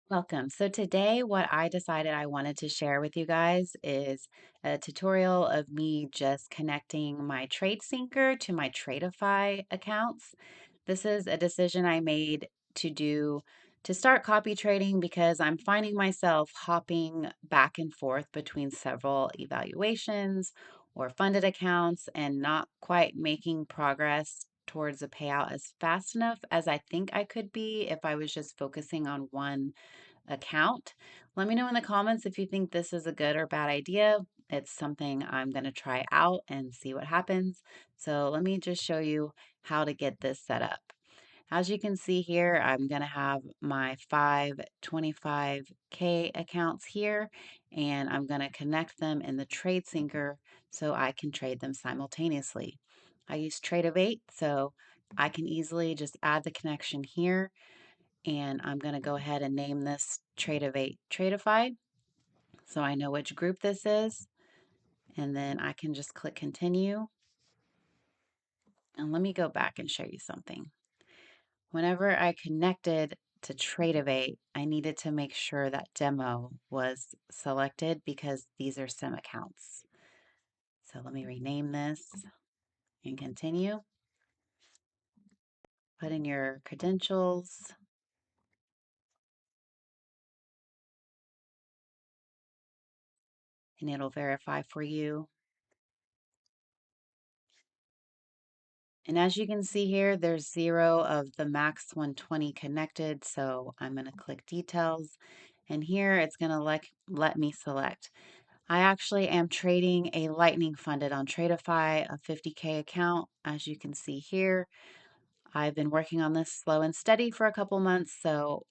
Welcome. So today what I decided I wanted to share with you guys is a tutorial of me just connecting my TradeSyncer to my Tradeify accounts. This is a decision I made to do to start copy trading because I'm finding myself hopping back and forth between several evaluations or funded accounts and not quite making progress towards a payout as fast enough as I think I could be if I was just focusing on one account. Let me know in the comments if you think this is a good or bad idea. It's something I'm going to try out and see what happens. So let me just show you how to get this set up. As you can see here, I'm going to have my 525K accounts here, and I'm going to connect them in the TradeSyncer so I can trade them simultaneously. I use Tradovate, so I can easily just add the connection here, and I'm going to go ahead and name this Tradovate Tradeify so I know which group this is, and then I can just click continue. And let me go back and show you something. Whenever I connected to Tradovate, I needed to make sure that demo was selected because these are sim accounts. So let me rename this and continue. Put in your credentials, and it'll verify for you. And as you can see here, there's 0 of the max 120 connected. So I'm going to click details. And here it's going to let me select. I actually am trading a Lightning funded on Tradeify, a 50K account. As you can see here, I've been working on this slow and steady for a couple months. So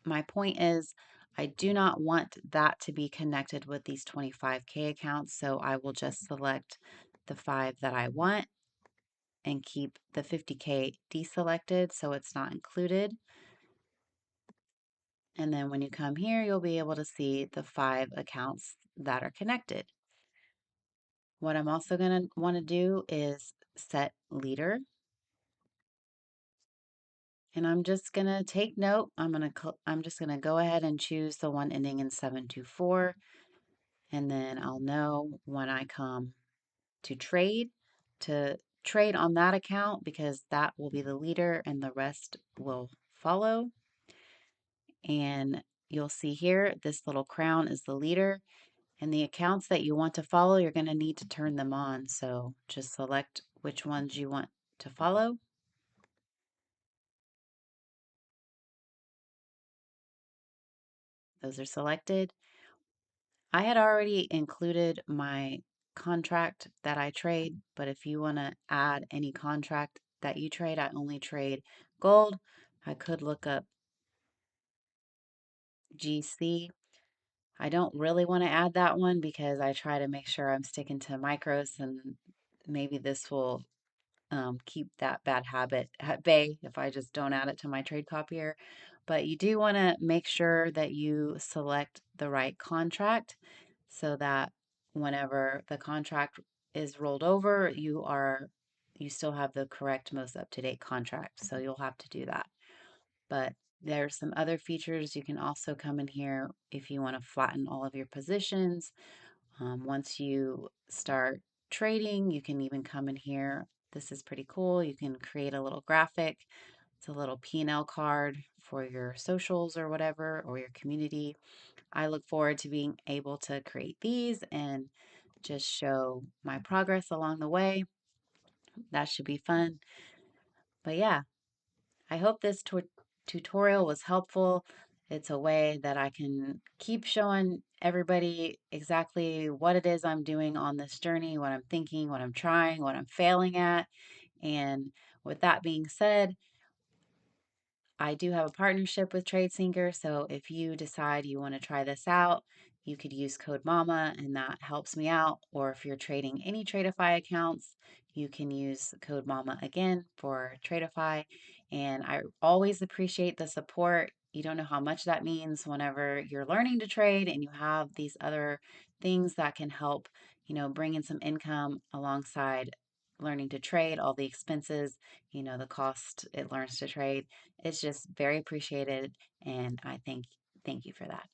my point is, I do not want that to be connected with these 25K accounts. So I will just select the 5 that I want and keep the 50K deselected so it's not included. And then when you come here, you'll be able to see the 5 accounts that are connected. What I'm also going to want to do is set leader. And I'm just going to take note. I'm just going to go ahead and choose the one ending in 724, and then I'll know when I come to trade on that account because that will be the leader and the rest will follow. And you'll see here, this little crown is the leader. And the accounts that you want to follow, you're going to need to turn them on. So just select which ones you want to follow. Those are selected. I had already included my contract that I trade, but if you want to add any contract that you trade, I only trade gold. I could look up GC. I don't really want to add that one because I try to make sure I'm sticking to micros, and maybe this will keep that bad habit at bay if I just don't add it to my trade copier. But you do want to make sure that you select the right contract so that whenever the contract is rolled over, you still have the correct most up-to-date contract. So you'll have to do that. But there's some other features. You can also come in here if you want to flatten all of your positions. Once you start trading, you can even come in here. This is pretty cool. You can create a little graphic. It's a little P&L card for your socials or whatever, or your community. I look forward to being able to create these and just show my progress along the way. That should be fun. But yeah, I hope this tutorial was helpful. It's a way that I can keep showing everybody exactly what it is I'm doing on this journey, what I'm thinking, what I'm trying, what I'm failing at. And with that being said, I do have a partnership with TradeSyncer, so if you decide you want to try this out, you could use code MAMA and that helps me out. Or if you're trading any Tradeify accounts, you can use code MAMA again for Tradeify. And I always appreciate the support. You don't know how much that means whenever you're learning to trade and you have these other things that can help, bring in some income alongside learning to trade, all the expenses, the cost it learns to trade. It's just very appreciated, and I thank Thank you for that.